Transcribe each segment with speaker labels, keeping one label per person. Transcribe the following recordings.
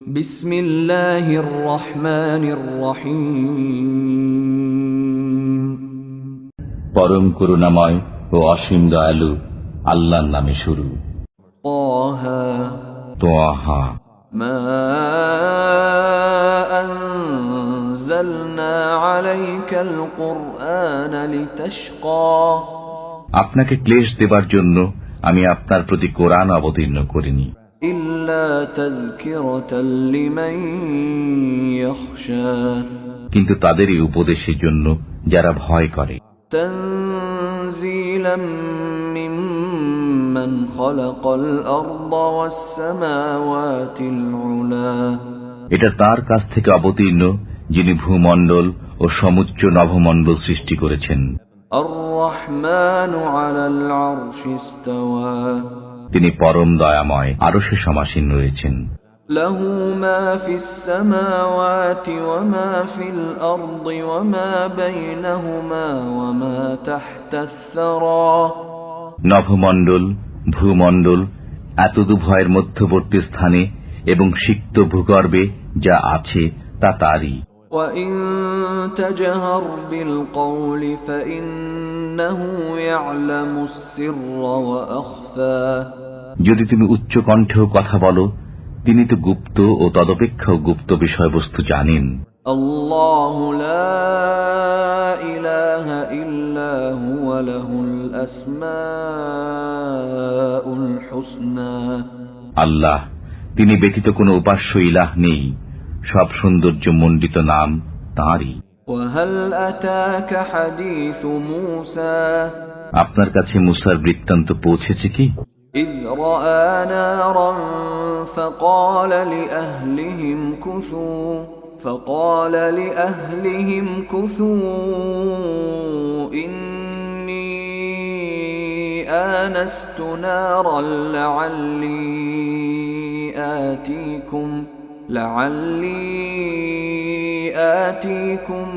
Speaker 1: বিসমিল্লাহির রহমানির রহিম।
Speaker 2: পরম করুণাময় ও অসীম দয়ালু আল্লাহর নামে শুরু।
Speaker 1: তাহা
Speaker 2: তাহা
Speaker 1: মা আনজালনা আলাইকাল কুরআনা লিতাশকা।
Speaker 2: আপনাকে ক্লেশ দেবার জন্য আমি আপনার প্রতি কোরআন অবতীর্ণ করিনি,
Speaker 1: ইল্লা তাযকিরাতাল লিমান ইয়াখশা।
Speaker 2: কিন্তু তাদেরই উপদেশের জন্য যারা ভয় করে।
Speaker 1: তানজিলাম মিম্মান খালাকাল আরদা ওয়াস সামাওয়াতিল উলা।
Speaker 2: এটা তার কাছ থেকে অবতীর্ণ যিনি ভূমণ্ডল ও সমুচ্চ নভমণ্ডল সৃষ্টি করেছেন।
Speaker 1: আর-রহমানু আলাল আরশি ইস্তাওয়া।
Speaker 2: তিনি পরম দয়াময়, আরশে সমাসীন রয়েছেন।
Speaker 1: লাহু মা ফিস সামাওয়াতি ওয়া মা ফিল আরদি ওয়া মা বাইনাহুমা ওয়া মা তাহতাস সারা।
Speaker 2: নভমণ্ডল, ভূমণ্ডল, এতদুভয়ের মধ্যবর্তী স্থানে এবং সিক্ত ভূগর্ভে যা আছে তা তারই।
Speaker 1: وَإِن تَجْهَرْ بِالْقَوْلِ فَإِنَّهُ يَعْلَمُ السِّرَّ وَأَخْفَى।
Speaker 2: যদি তুমি উচ্চ কণ্ঠেও কথা বলো, তিনি তো গুপ্ত ও তদপেক্ষাও গুপ্ত বিষয়বস্তু জানেন।
Speaker 1: আল্লাহু লা ইলাহা ইল্লা হুয়া লাহুল আসমাউল হুসনা।
Speaker 2: আল্লাহ, তিনি ব্যতীত কোনো উপাস্য ইলাহ নেই, সব সৌন্দর্য মণ্ডিত নাম তাঁরই।
Speaker 1: ওয়াহাল আতাকা হাদিসু মূসা।
Speaker 2: আপনার কাছে মুসার বৃত্তান্ত পৌঁছেছে কি?
Speaker 1: إذ رأى نارا فقال لأهلهم كثوا إني آنست نارا لعلي آتيكم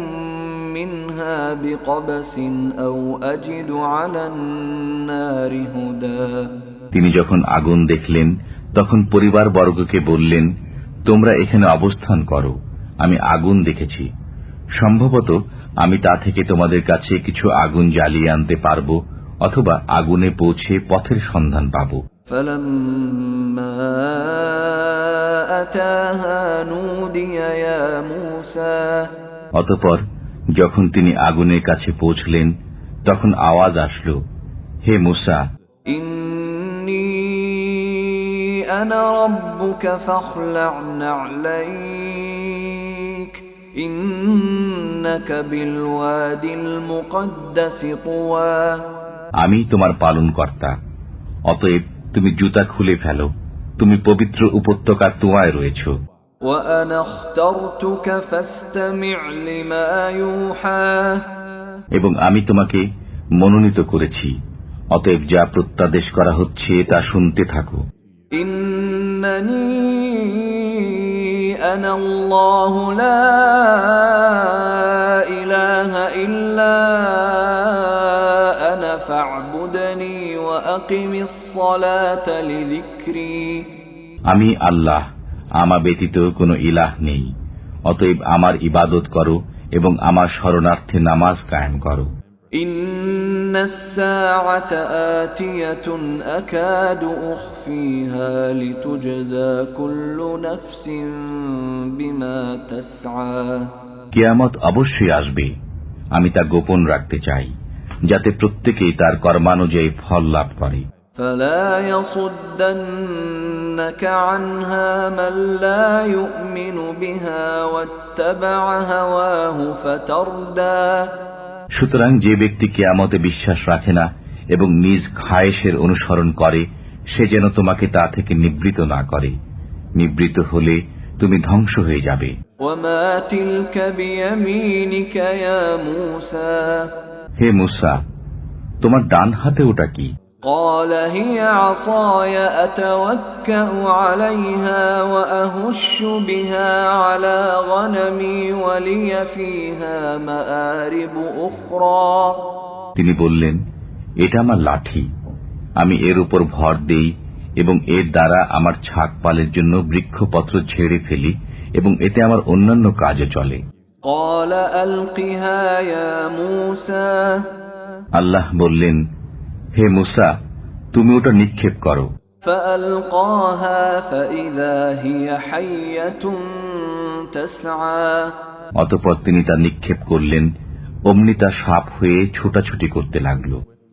Speaker 1: منها بقبس أو أجد على النار هدى।
Speaker 2: তিনি যখন আগুন দেখলেন তখন পরিবার বর্গকে বললেন, তোমরা এখানে অবস্থান করো, আমি আগুন দেখেছি, সম্ভবত আমি তা থেকে তোমাদের কাছে কিছু আগুন জ্বালিয়ে আনতে পারব, অথবা আগুনে পৌঁছে পথের সন্ধান পাব।
Speaker 1: فلما أتاها نودي يا موسى।
Speaker 2: অতঃপর যখন তিনি আগুনের কাছে পৌঁছলেন তখন আওয়াজ আসলো, হে মুসা,
Speaker 1: إني أنا ربك فاخلع نعليك إنك بالوادي المقدس طوى।
Speaker 2: আমি তোমার পালন কর্তা, অতএব তুমি জুতা খুলে ফেলো, তুমি পবিত্র উপত্যকার তোয়ায় রয়েছ।
Speaker 1: وأنا اخترتك فاستمع لما يوحى।
Speaker 2: এবং আমি তোমাকে মনোনীত করেছি, অতএব যা প্রত্যাদেশ করা হচ্ছে তা শুনতে থাকো।
Speaker 1: ইন্নানি আনা আল্লাহু লা ইলাহা ইল্লা আনা ফা'বুদনি ওয়া আকিমিস সালাতা লিযিকরি।
Speaker 2: আমি আল্লাহ, আমা ব্যতীত কোনো ইলাহ নেই, অতএব আমার ইবাদত করো এবং আমার শরণার্থে নামাজ কায়েম করো।
Speaker 1: ইন্নাস সাআতা আতিয়াতুন আকাদু উখফিহা লিতুজজা কুল্লু নাফসিন বিমা তাসআ।
Speaker 2: কিয়ামত অবশ্যই আসবে, আমি তা গোপন রাখতে চাই, যাতে প্রত্যেকেই তার কর্মানুযায়ী ফল লাভ করে।
Speaker 1: ফালা ইয়াসুদ্দান্নাকা আনহা মান লা ইউমিনু বিহা ওয়াত্তাবা'a হাওয়াহু ফাতারদা।
Speaker 2: সুতরাং যে ব্যক্তি কিয়ামতে বিশ্বাস রাখে না এবং নিজ খায়েশের অনুসরণ করে, সে যেন তোমাকে তা থেকে নিবৃত না করে, নিবৃত হলে তুমি ধ্বংস হয়ে যাবে।
Speaker 1: ওয়ামা তিলকা বিয়ামিনিকা ইয়া মূসা।
Speaker 2: হে মূসা, তোমার ডান হাতে ওটা কি?
Speaker 1: قال هي عصاي أتوكأ عليها وأهش بها على غنمي ولي فيها مآرب أخرى। তিনি
Speaker 2: বললেন, এটা আমার লাঠি, আমি এর উপর ভর দেই এবং এর দ্বারা আমার ছাগ পালের জন্য বৃক্ষপত্র ঝেড়ে ফেলি এবং এতে আমার অন্যান্য কাজও চলে।
Speaker 1: قال ألقها يا موسى
Speaker 2: আল্লাহ বললেন, হে মূসা, তুমি ওটা নিক্ষেপ করো।
Speaker 1: فألقاها فإذا هي حية تسعى
Speaker 2: অতঃপর তিনি তা নিক্ষেপ করলেন, অমনি তা সাপ হয়ে ছোটাছুটি করতে লাগল।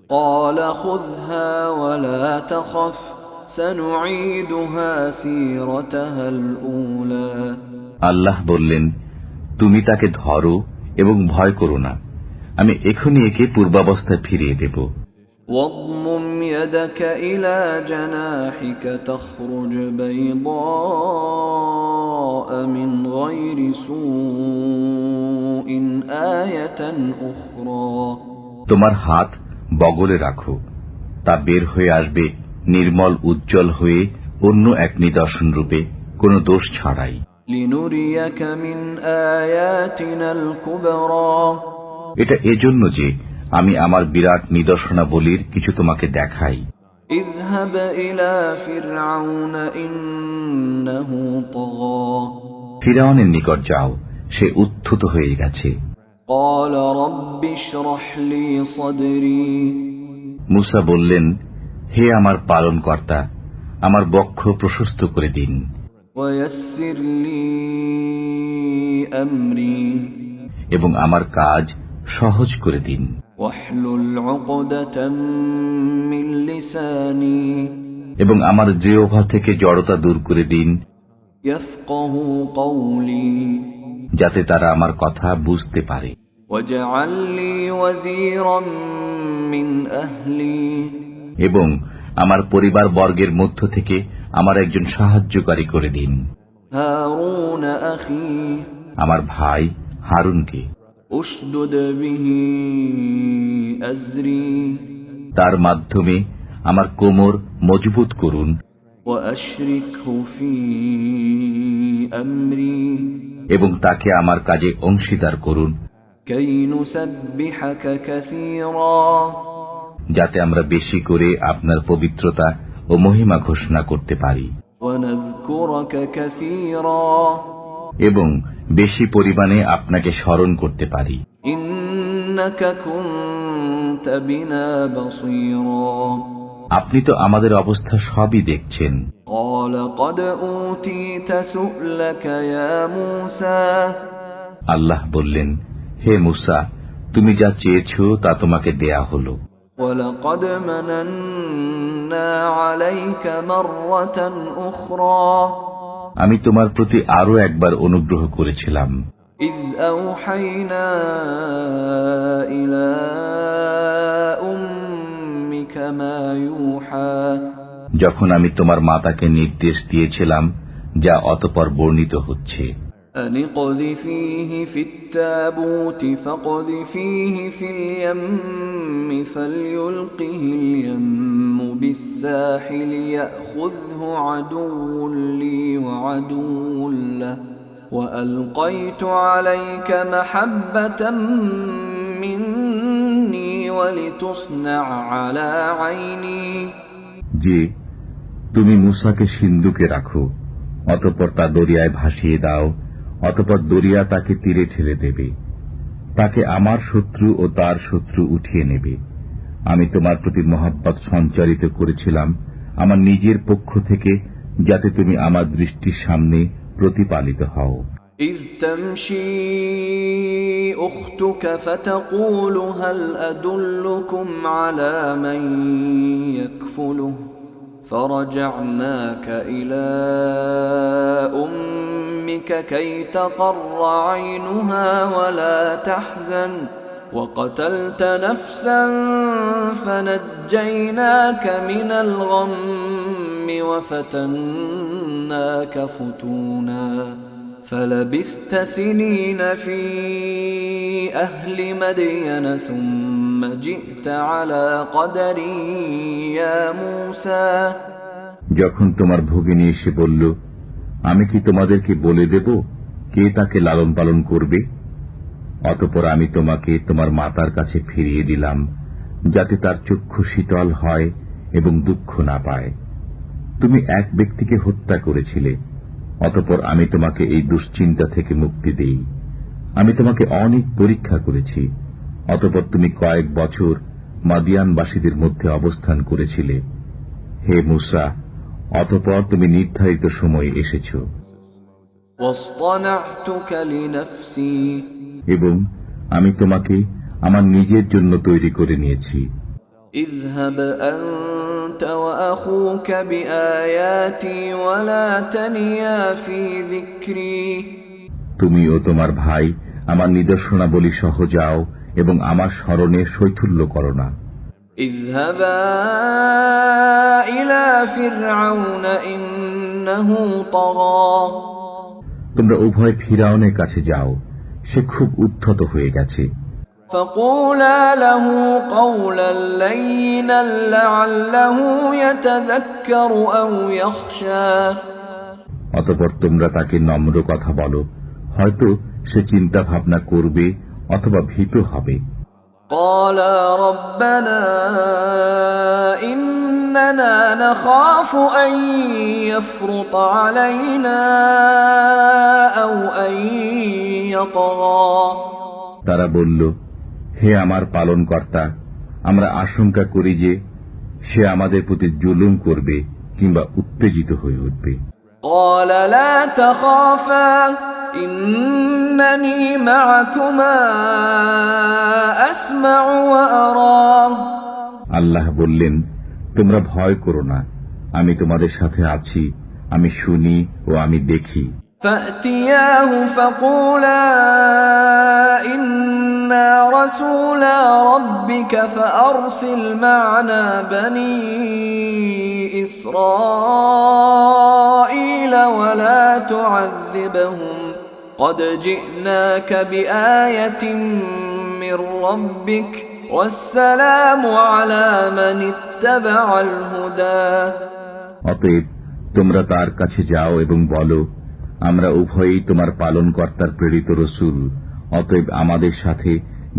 Speaker 1: قال خذها ولا تخف سنعيدها سيرتها الأولى
Speaker 2: আল্লাহ বললেন, তুমি তাকে ধরো এবং ভয় করো না, আমি এখনই একে পূর্বাবস্থায় ফিরিয়ে দেব।
Speaker 1: واضمم يدك إلى جناحك تخرج بيضاء من غير سوء آية أخرى
Speaker 2: তোমার হাত বগলে রাখো, তা বের হয়ে আসবে নির্মল উজ্জ্বল হয়ে অন্য এক নিদর্শন রূপে, কোনো দোষ ছাড়াই।
Speaker 1: لنريك من آياتنا الكبرى
Speaker 2: এটা এজন্য যে আমি আমার বিরাট নিদর্শনাবলীর কিছু তোমাকে দেখাই।
Speaker 1: اذهب إلى فرعون إنه طغى
Speaker 2: ফিরআউনের নিকট যাও, সে উত্থিত হয়ে গেছে।
Speaker 1: قال رب اشرح لي صدري
Speaker 2: মূসা বললেন, হে আমার পালনকর্তা, আমার বক্ষ প্রশস্ত করে দিন
Speaker 1: ويسر لي أمري
Speaker 2: এবং আমার কাজ সহজ করে দিন।
Speaker 1: واحلل عقدة من لساني
Speaker 2: এবং আমার জিহ্বা থেকে জড়তা দূর করে দিন,
Speaker 1: يفقه قولي
Speaker 2: যাতে তারা আমার কথা বুঝতে পারে।
Speaker 1: واجعل لي وزيرا من أهلي
Speaker 2: এবং আমার পরিবার বর্গের মধ্য থেকে আমার একজন সাহায্যকারী করে দিন,
Speaker 1: هارون أخي
Speaker 2: আমার ভাই হারুনকে।
Speaker 1: أشدد به أزري
Speaker 2: তার মাধ্যমে আমার কোমর মজবুত করুন
Speaker 1: وأشركه في أمري
Speaker 2: এবং তাকে আমার কাজে অংশীদার করুন,
Speaker 1: كي نسبحك كثيرا
Speaker 2: যাতে আমরা বেশি করে আপনার পবিত্রতা ও মহিমা ঘোষণা করতে পারি
Speaker 1: ونذكرك كثيرا
Speaker 2: এবং বেশি পরিমাণে আপনাকে স্মরণ করতে পারি।
Speaker 1: إنك كنت بنا بصيرا
Speaker 2: আপনি তো আমাদের অবস্থা সবই দেখছেন।
Speaker 1: قال قد أوتيت سؤلك يا موسى
Speaker 2: আল্লাহ বললেন, হে মূসা, তুমি যা চেয়েছো তা তোমাকে দেয়া হলো।
Speaker 1: ولقد مننا عليك مرة أخرى
Speaker 2: আমি তোমার প্রতি আরো একবার অনুগ্রহ করেছিলাম,
Speaker 1: إذ أوحينا إلى أمك ما يوحى
Speaker 2: যখন আমি তোমার মাতাকে নির্দেশ দিয়েছিলাম যা অতঃপর বর্ণিত হচ্ছে।
Speaker 1: أن اقذفيه في التابوت فاقذفيه في اليم فليلقه اليم بالساحل يأخذه عدو لي وعدو له وألقيت عليك محبة مني ولتصنع على عيني
Speaker 2: যে তুমি মূসাকে সিন্ধুকে রাখো, অতঃপর তা দরিয়ায় ভাসিয়ে দাও, অতঃপর দরিয়া তাকে তীরে ঠেলে দেবে, তাকে আমার শত্রু ও তার শত্রু উঠিয়ে নেবে। আমি তোমার প্রতি মহব্বত সঞ্চারিত করেছিলাম আমার নিজের পক্ষ থেকে, যাতে তুমি আমার দৃষ্টির সামনে প্রতিপালিত হও।
Speaker 1: إذ تمشي أختك فتقول هل أدلكم على من يكفله فرجعناك إلى أمك كي تقر عينها ولا تحزن وقتلت نفسا فنجيناك من الغم وفتناك فتونا فلبثت سنين في أهل مدين ثم جئت على قدر يا موسى
Speaker 2: যখন তোমার ভগিনী এসে বলল, আমি কি তোমাদেরকে বলে দেব কে তাকে লালন পালন করবে? অতঃপর আমি তোমাকে তোমার মাতার কাছে ফিরিয়ে দিলাম, যাতে তার চক্ষু শীতল হয় এবং দুঃখ না পায়। তুমি এক ব্যক্তিকে হত্যা করেছিলে, অতঃপর আমি তোমাকে এই দুশ্চিন্তা থেকে মুক্তি দেই। আমি তোমাকে অনেক পরীক্ষা করেছি, অতঃপর তুমি কয়েক বছর মাদিয়ানবাসীদের মধ্যে অবস্থান করেছিলে। হে মূসা, অতঃপর তুমি নির্ধারিত সময়ে এসেছ। এবং আমি তোমাকে আমার নিজের জন্য তৈরি করে নিয়েছি।
Speaker 1: اذهب أنت وأخوك بآياتي ولا تنيا في ذكري
Speaker 2: তুমি ও তোমার ভাই আমার নিদর্শনাবলী সহ যাও এবং আমার স্মরণে শৈথুল্য করো না।
Speaker 1: اذهبا إلى فرعون إنه طغى
Speaker 2: তোমরা উভয় ফিরাউনের কাছে যাও, সে খুব উদ্ধত হয়ে গেছে।
Speaker 1: فقولا له قولا لينا لعله يتذكر أو يخشى
Speaker 2: অতঃপর তোমরা তাকে নম্র কথা বলো, হয়তো সে চিন্তা ভাবনা করবে অথবা ভীত হবে।
Speaker 1: قالا ربنا إننا نخاف أن يفرط علينا أو أن يطغى
Speaker 2: তারা বলল, হে আমার পালনকর্তা, আমরা আশঙ্কা করি যে সে আমাদের প্রতি জুলুম করবে কিংবা উত্তেজিত হয়ে উঠবে।
Speaker 1: قال لا تخافا إنني معكما أسمع وأرى
Speaker 2: আল্লাহ বললেন, তোমরা ভয় করো না, আমি তোমাদের সাথে আছি, আমি শুনি ও আমি দেখি।
Speaker 1: فأتياه فقولا إنا رسولا ربك فأرسل معنا بني إسرائيل ولا تعذبهم قد جئناك بآية من ربك والسلام على من اتبع الهدى
Speaker 2: অতএব তোমরা তার কাছে যাও এবং বলো, আমরা উভয়ই তোমার পালনকর্তার প্রেরিত রসূল, অতএব আমাদের সাথে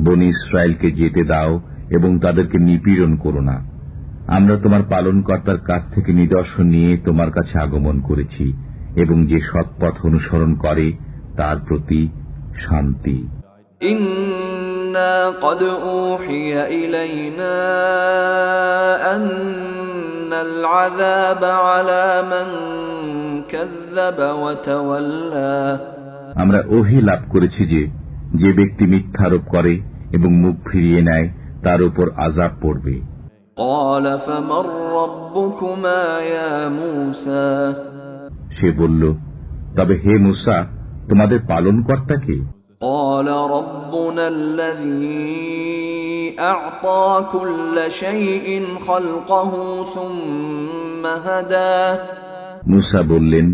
Speaker 2: বনী ইসরায়েলকে যেতে দাও এবং তাদেরকে নিপীড়ন করো না। আমরা তোমার পালনকর্তার কাছ থেকে নিদর্শন নিয়ে তোমার কাছে আগমন করেছি এবং যে সৎপথ অনুসরণ করে তার প্রতি শান্তি।
Speaker 1: إنا قد أوحي إلينا أن العذاب على من كذب وتولى
Speaker 2: আমরা ওহী লাভ করেছি যে যে ব্যক্তি মিথ্যারোপ করে এবং মুখ ফিরিয়ে নেয় তার উপর আযাব পড়বে।
Speaker 1: قال فمن ربكما يا موسى
Speaker 2: সে বলল, তবে হে মূসা, তোমাদের পালনকর্তা কে?
Speaker 1: قال ربنا الذي أعطى كل شيء خلقه ثم هدى
Speaker 2: মূসা বললেন,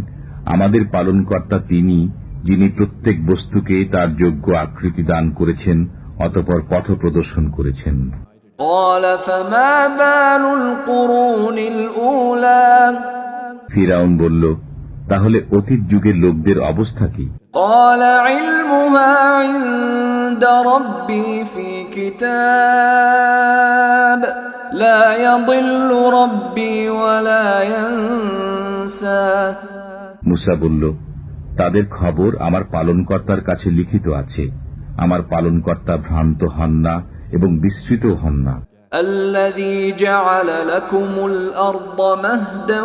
Speaker 2: আমাদের পালনকর্তা তিনি, যিনি প্রত্যেক বস্তুকে তার যোগ্য আকৃতি দান করেছেন, অতঃপর পথ প্রদর্শন করেছেন।
Speaker 1: قال فما بال القرون الأولى
Speaker 2: ফিরাউন বলল, তাহলে অতীত যুগের লোকদের অবস্থা কি?
Speaker 1: قال علمها عند ربي في كتاب لا يضل ربي ولا ينسى
Speaker 2: মূসা বলল, তাদের খবর আমার পালনকর্তার কাছে লিখিত আছে, আমার পালনকর্তা ভ্রান্ত হন না এবং বিস্মৃত হন না।
Speaker 1: الذي جعل لكم الأرض مهدا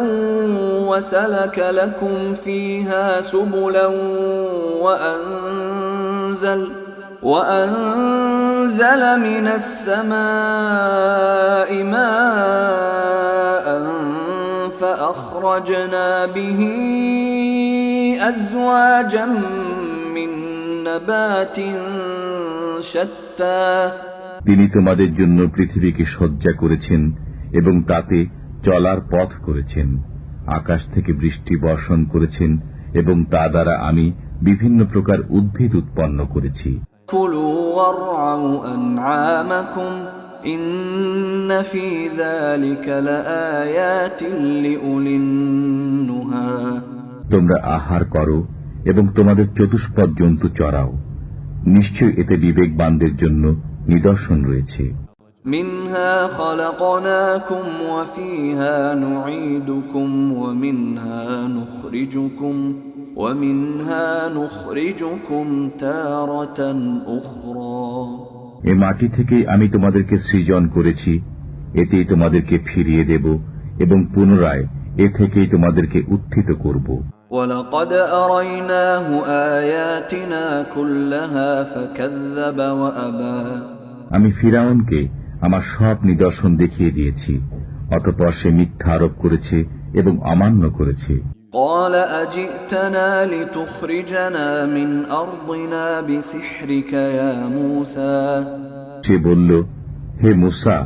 Speaker 1: وسلك لكم فيها سبلا وأنزل من السماء ماء فأخرجنا به أزواجا من نبات شتى
Speaker 2: তিনি তোমাদের জন্য পৃথিবীকে সজ্জা করেছেন এবং তাতে চলার পথ করেছেন, আকাশ থেকে বৃষ্টি বর্ষণ করেছেন এবং তা দ্বারা আমি বিভিন্ন প্রকার উদ্ভিদ উৎপন্ন করেছি।
Speaker 1: كلوا وارعوا أنعامكم إن في ذلك لآيات لأولي النهى
Speaker 2: তোমরা আহার করো এবং তোমাদের চতুষ্পদ জন্তু চরাও, নিশ্চয় এতে বিবেকবানদের জন্য নিদর্শন রয়েছে।
Speaker 1: منها خلقناكم وفيها نعيدكم ومنها نخرجكم تارة أخرى
Speaker 2: এ মাটি থেকেই আমি তোমাদেরকে সৃজন করেছি, এতেই তোমাদেরকে ফিরিয়ে দেব এবং পুনরায় এ থেকেই তোমাদেরকে উত্থিত করব।
Speaker 1: وَلَقَدْ أَرَيْنَاهُ آيَاتِنَا كُلَّهَا فَكَذَّبَ وَأَبَى
Speaker 2: আমি ফিরআউনকে আমার সব নিদর্শন দেখিয়ে দিয়েছি, অতঃপর সে মিথ্যা আরোপ করেছে এবং অমান্য করেছে।
Speaker 1: قَالَ أَجِئْتَنَا لِتُخْرِجَنَا مِنْ أَرْضِنَا بِسِحْرِكَ يَا مُوسَى
Speaker 2: সে বলল, হে মূসা,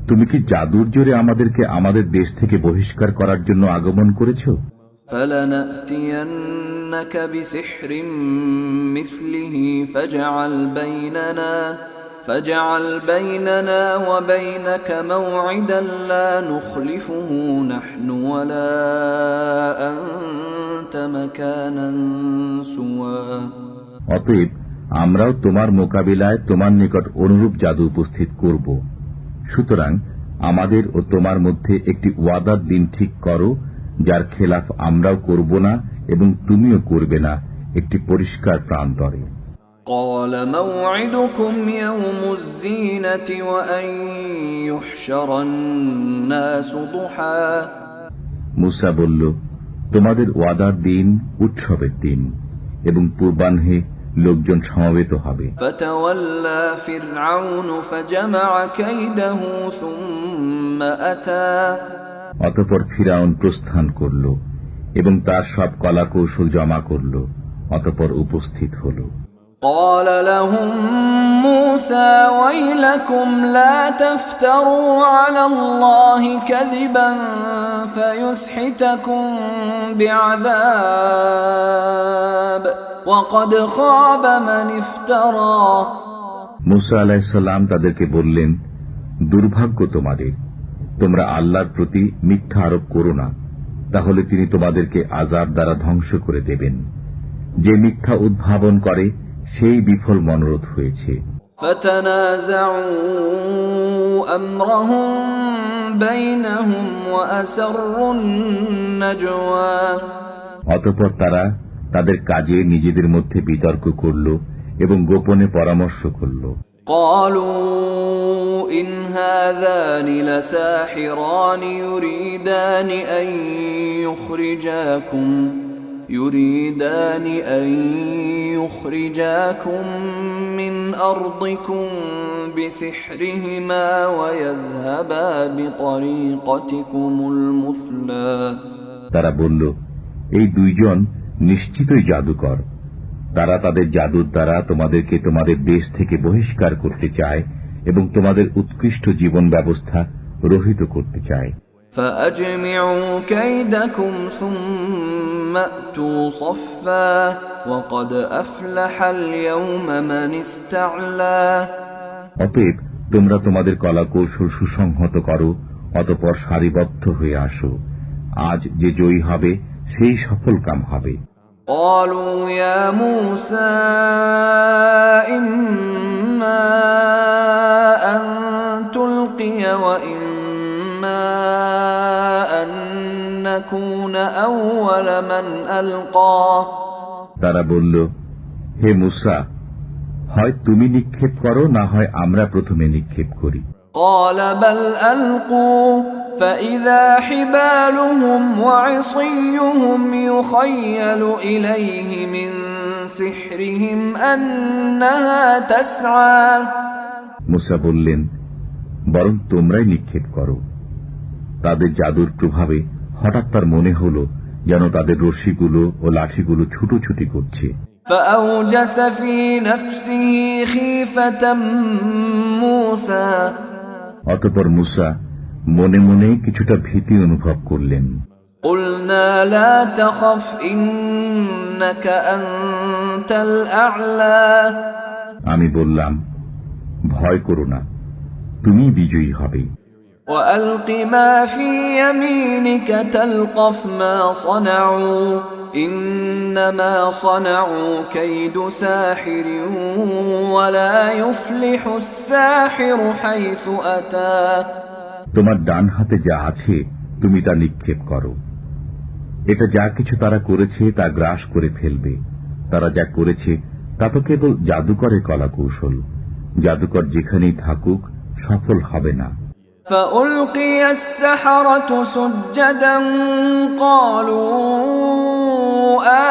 Speaker 2: তুমি কি জাদুর জোরে আমাদেরকে আমাদের দেশ থেকে বহিষ্কার করার জন্য আগমন করেছো?
Speaker 1: فَلَنَأْتِيَنَّكَ بِسِحْرٍ مِثْلِهِ فَاجْعَلْ بَيْنَنَا وَبَيْنَكَ مَوْعِدًا لَا نُخْلِفُهُ نَحْنُ وَلَا أَنْتَ مَكَانًا سُوًى
Speaker 2: অতএব আমরাও তোমার মোকাবিলায় তোমার নিকট অনুরূপ জাদু উপস্থিত করব। সুতরাং আমাদের ও তোমার মধ্যে একটি ওয়াদার দিন ঠিক করো, যার খেলাফ আমরাও করব না এবং তুমিও করবে না, একটি পরিষ্কার প্রান্তরে।
Speaker 1: قال موعدكم يوم الزينة وأن يحشر الناس ضحى
Speaker 2: মূসা বলল, তোমাদের ওয়াদার দিন উৎসবের দিন এবং পূর্বাহ্নে লোকজন সমবেত হবে।
Speaker 1: فتولى فرعون فجمع كيده ثم أتى
Speaker 2: অতঃপর ফিরআউন প্রস্থান করল এবং তার সব কলাকৌশল জমা করল, অতঃপর উপস্থিত হল।
Speaker 1: قال لهم موسى ويلكم لا تفتروا على الله كذبا فيسحتكم بعذاب وقد خاب من افترى
Speaker 2: মূসা আলাইহিস সালাম তাদেরকে বললেন, দুর্ভাগ্য তোমাদের, তোমরা আল্লাহর প্রতি মিথ্যা আরোপ করো না, তাহলে তিনি তোমাদেরকে আযাব দ্বারা ধ্বংস করে দেবেন। যে মিথ্যা উদ্ভাবন করে সেই বিফল মনোরথ হয়েছে।
Speaker 1: فتنازعوا أمرهم بينهم وأسروا النجوى
Speaker 2: অতঃপর তারা তাদের কাজে নিজেদের মধ্যে বিতর্ক করল এবং গোপনে পরামর্শ করল।
Speaker 1: قالوا إن هذان لساحران يريدان أن يخرجاكم من أرضكم بسحرهما ويذهبا بطريقتكم المثلى
Speaker 2: তারা বলল, এই দুইজন নিশ্চিতই জাদুকর, তারা তাদের জাদুর দ্বারা তোমাদেরকে তোমাদের দেশ থেকে বহিষ্কার করতে চায় এবং তোমাদের উৎকৃষ্ট জীবন ব্যবস্থা রহিত করতে চায়।
Speaker 1: فأجمعوا كيدكم ثم أتوا صفا وقد أفلح اليوم من استعلى
Speaker 2: অতএব তোমরা তোমাদের কলাকৌশল সুসংহত করো, অতঃপর সারিবদ্ধ হয়ে আসো, আজ যে জয়ী হবে সেই সফল কাম হবে।
Speaker 1: قالوا يا موسى إما أن تلقي وإما أن نكون أول من ألقى
Speaker 2: তারা বলল, হে মূসা, হয় তুমি নিক্ষেপ করো, না হয় আমরা প্রথমে নিক্ষেপ করি।
Speaker 1: قال بل ألقوا فإذا حبالهم وعصيهم يخيل إليه من سحرهم أنها تسعى
Speaker 2: মূসা বললেন, বরং তোমরাই নিক্ষেপ করো। তাদের জাদুর প্রভাবে হঠাৎ তার মনে হলো যেন তাদের রশ্মিগুলো ও লাঠিগুলো ছুটোছুটি করছে।
Speaker 1: فأوجس في نفسه خيفة موسى
Speaker 2: অতঃপর মূসা মনে মনে কিছুটা ভীতি অনুভব করলেন।
Speaker 1: قلنا لا تخف إنك أنت الأعلى
Speaker 2: আমি বললাম, ভয় করো না, তুমি বিজয়ী হবে।
Speaker 1: وألق ما في يمينك تلقف ما صنعوا إنما صنعوا كيد ساحر ولا يفلح الساحر حيث أتى
Speaker 2: তোমার ডান হাতে যা আছে তুমি তা নিক্ষেপ করো। এটা যা কিছু তারা করেছে তা গ্রাস করে ফেলবে। তারা যা করেছে তা তো কেবল জাদুকরের কলাকৌশল। জাদুকর যেখানেই থাকুক সফল হবে না।
Speaker 1: فألقي السحرة سجدا قالوا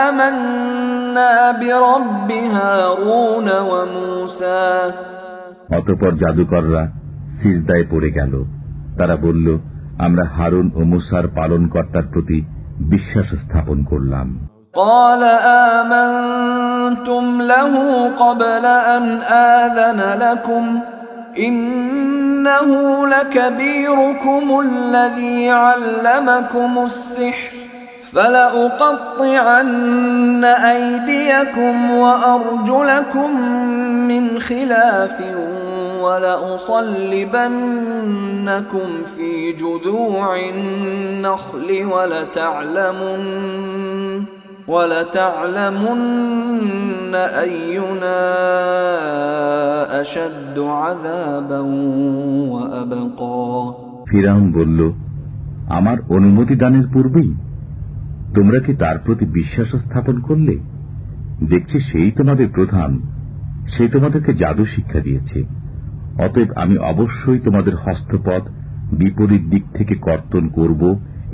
Speaker 1: آمنا برب هارون وموسى
Speaker 2: অতঃপর জাদুকররা সিজদায় পড়ে গেল। তারা বলল, আমরা হারুন ও মুসার পালনকর্তার প্রতি বিশ্বাস স্থাপন করলাম।
Speaker 1: قال آمنتم له قبل أن آذن لكم إنه لكبيركم الذي علمكم السحر فلأقطعن أيديكم وأرجلكم من خلاف ولأصلبنكم في جذوع النخل ولتعلمن أينا أشد عذابا وأبقى
Speaker 2: ফিরআউন বলল, আমার অনুমতি দানের পূর্বেই তোমরা কি তার প্রতি বিশ্বাস স্থাপন করলে? দেখছি সেই তোমাদের প্রধান, সে তোমাদেরকে জাদু শিক্ষা দিয়েছে। অতএব আমি অবশ্যই তোমাদের হস্তপদ বিপরীত দিক থেকে কর্তন করব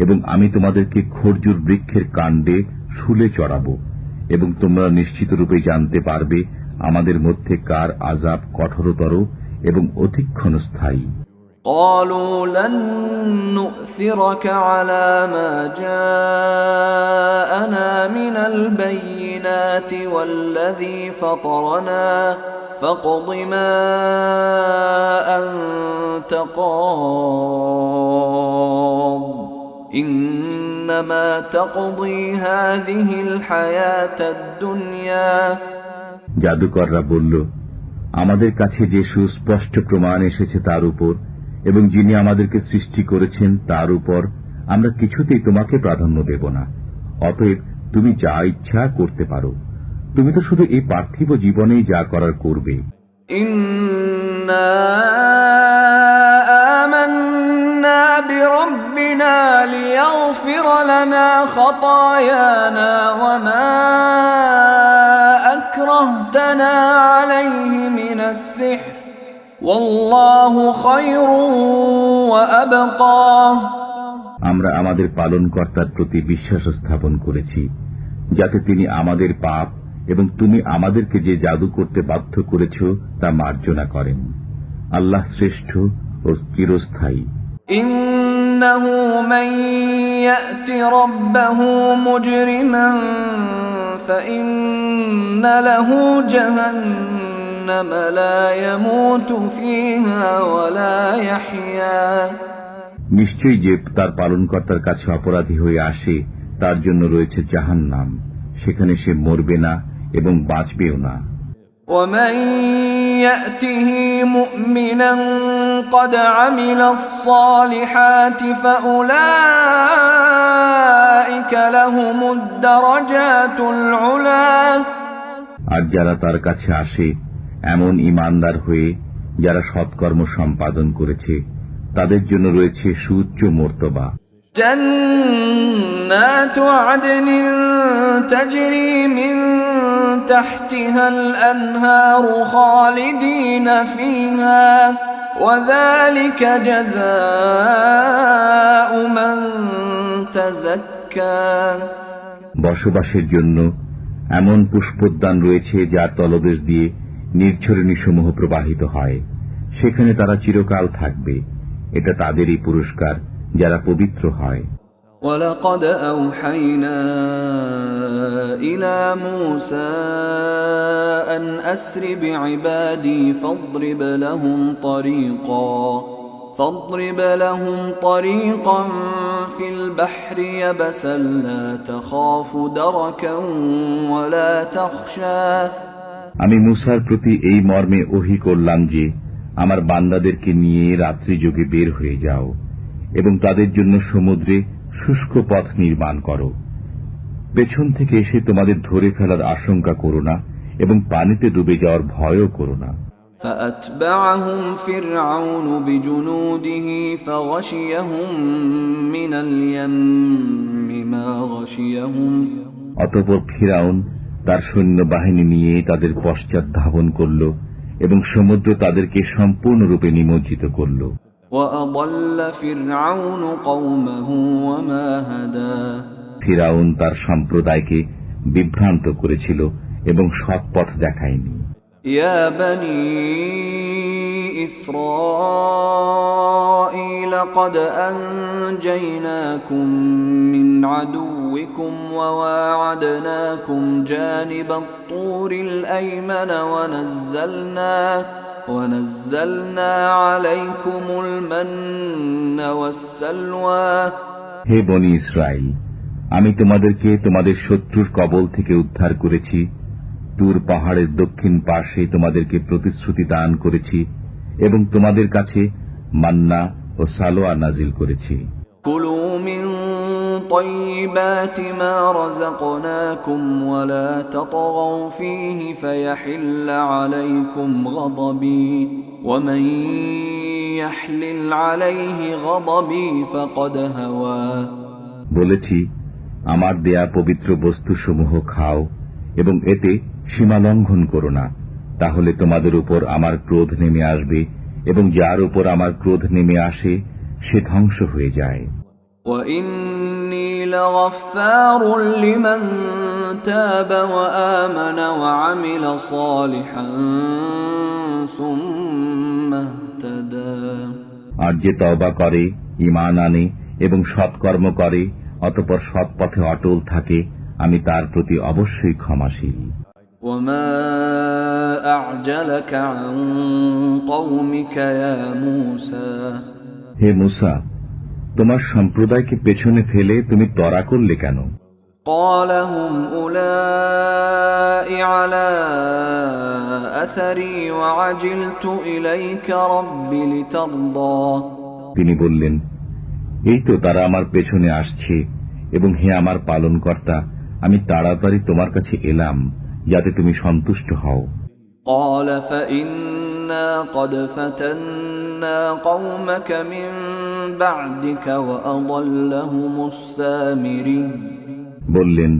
Speaker 2: এবং আমি তোমাদেরকে খরজুর বৃক্ষের কাণ্ডে শুলে চড়াব এবং তোমরা নিশ্চিত রূপে জানতে পারবে আমাদের মধ্যে কার আযাব কঠোরতর এবং অধিক ক্ষণস্থায়ী।
Speaker 1: قالوا لن نؤثرك على ما جاءنا من البينات والذي فطرنا فاقض ما أنت قاض إنما تقضي هذه الحياة الدنيا
Speaker 2: জাদুকররা বলল, আমাদের কাছে যে সুস্পষ্ট প্রমাণ এসেছে তার উপর এবং যিনি আমাদেরকে সৃষ্টি করেছেন তার উপর আমরা কিছুতেই তোমাকে প্রাধান্য দেব না। অতএব তুমি যা ইচ্ছা করতে পারো। তুমি তো শুধু এই পার্থিব জীবনেই যা করার করবে।
Speaker 1: ইন্না আমান্না বিরাব্বিনা লিয়াগফির লানা খাতায়ানা ওয়া মা আকরাহতানা আলাইহি মিনাস সিহর ওয়াল্লাহু খায়রুন ওয়া আবকা
Speaker 2: আমরা আমাদের পালনকর্তার প্রতি বিশ্বাস স্থাপন করেছি যাতে তিনি আমাদের পাপ এবং তুমি আমাদেরকে যে জাদু করতে বাধ্য করেছ তা মার্জনা করেন। আল্লাহ শ্রেষ্ঠ ও চিরস্থায়ী।
Speaker 1: ইন্নাহু মান ইয়াতি রাব্বাহু মুজরিমান ফাইন্না লাহু জাহান্নাম লা ইয়ামুতু ফিহা ওয়া লা ইয়াহইয়া
Speaker 2: নিশ্চয়ই যে তার পালনকর্তার কাছে অপরাধী হয়ে আসে তার জন্য রয়েছে জাহান্নাম, সেখানে সে মরবে না এবং বাঁচবেও না।
Speaker 1: ومن يأته مؤمنا قد عمل الصالحات فأولئك لهم الدرجات العلى
Speaker 2: আর যারা তার কাছে আসে এমন ঈমানদার হয়ে যারা সৎকর্ম সম্পাদন করেছে তাদের জন্য রয়েছে সুউচ্চ মর্তবা।
Speaker 1: جنات عدن تجري من تحتها الأنهار خالدين فيها وذلك جزاء من تزكى
Speaker 2: বসবাসের জন্য এমন পুষ্পোদ্যান রয়েছে যার তলদেশ দিয়ে নির্ঝরণী সমূহ প্রবাহিত হয়, সেখানে তারা চিরকাল থাকবে। এটা তাদেরই পুরস্কার যারা পবিত্র হয়।
Speaker 1: وَلَقَدْ أَوْحَيْنَا إِلَى مُوسَى أَنْ أَسْرِ بِعِبَادِي فاضرب لهم طريقا في البحر يبسا لا تخاف دركا ولا تخشى
Speaker 2: আমি মূসার প্রতি এই মর্মে ওহী করলাম যে আমার বান্দাদেরকে নিয়ে রাত্রি যোগে বের হয়ে যাও এবং তাদের জন্য সমুদ্রে শুষ্ক পথ নির্মাণ করো। পেছন থেকে এসে তোমাদের ধরে ফেলার আশঙ্কা করো না এবং পানিতে ডুবে যাওয়ার ভয়ও করো না।
Speaker 1: فأتبعهم فرعون بجنوده فغشيهم من اليم ما غشيهم
Speaker 2: অতঃপর ফিরাউন তার সৈন্যবাহিনী নিয়ে তাদের পশ্চাৎ ধাবন করল এবং সমুদ্র তাদেরকে সম্পূর্ণরূপে নিমজ্জিত করল।
Speaker 1: وأضل فرعون قومه وما هدى
Speaker 2: ফিরাউন তার সম্প্রদায়কে বিভ্রান্ত করেছিল এবং সৎ পথ দেখায়নি।
Speaker 1: يا بني إسرائيل قد أنجيناكم من عدوكم وواعدناكم جانب الطور الأيمن ونزلنا عليكم المن والسلوى
Speaker 2: হে বনি ইসরাইল, আমি তোমাদেরকে তোমাদের শত্রুর কবল থেকে উদ্ধার করেছি, তুর পাহাড়ের দক্ষিণ পাশে তোমাদেরকে প্রতিশ্রুতি দান করেছি এবং তোমাদের কাছে মান্না ও সালোয়া নাজিল করেছি।
Speaker 1: কুলু মিন তাইয়্যিবাতি মা রাযাকনাকুম ওয়া লা তাতগাউ ফীহি ফায়াহিল্লা আলাইকুম গাদাবী ওয়া মান ইয়াহলিল আলাইহি গাদাবী ফাকাদ হাওয়া।
Speaker 2: বলেছি, আমার দেয়া পবিত্র বস্তুসমূহ খাও এবং এতে সীমা লঙ্ঘন করো না, তাহলে তোমাদের উপর আমার ক্রোধ নেমে আসবে এবং যার উপর আমার ক্রোধ নেমে আসে সে ধ্বংস হয়ে যায়।
Speaker 1: وَإِنِّي لَغَفَّارٌ لِمَن تَابَ وَآمَنَ وَعَمِلَ صَالِحًا ثُمَّ اهْتَدَى।
Speaker 2: আর যে তওবা করে, ঈমান আনে এবং সৎকর্ম করে, অতঃপর সৎ পথে অটল থাকে, আমি তার প্রতি অবশ্যই ক্ষমাশীল।
Speaker 1: وَمَا أَعْجَلَكَ عَن قَوْمِكَ يَا مُوسَى।
Speaker 2: হে মুসা, তোমার সম্প্রদায়কে পেছনে ফেলে তুমি ত্বরা করলে কেন?
Speaker 1: قَالَ هُمْ أُولَاءِ عَلَى أَثَرِي وَعَجِلْتُ إِلَيْكَ رَبِّ لِتَرْضَى।
Speaker 2: তিনি বললেন, এই তো তারা আমার পেছনে আসছে এবং হে আমার পালনকর্তা, আমি তাড়াতাড়ি তোমার কাছে এলাম যাতে তুমি সন্তুষ্ট হও।
Speaker 1: قَالَ فَإِنَّا قَدْ فَتَنَّا قَوْمَكَ مِن بَعْدِكَ وَأَضَلَّهُمُ السَّامِرِيُّ।
Speaker 2: বললেন,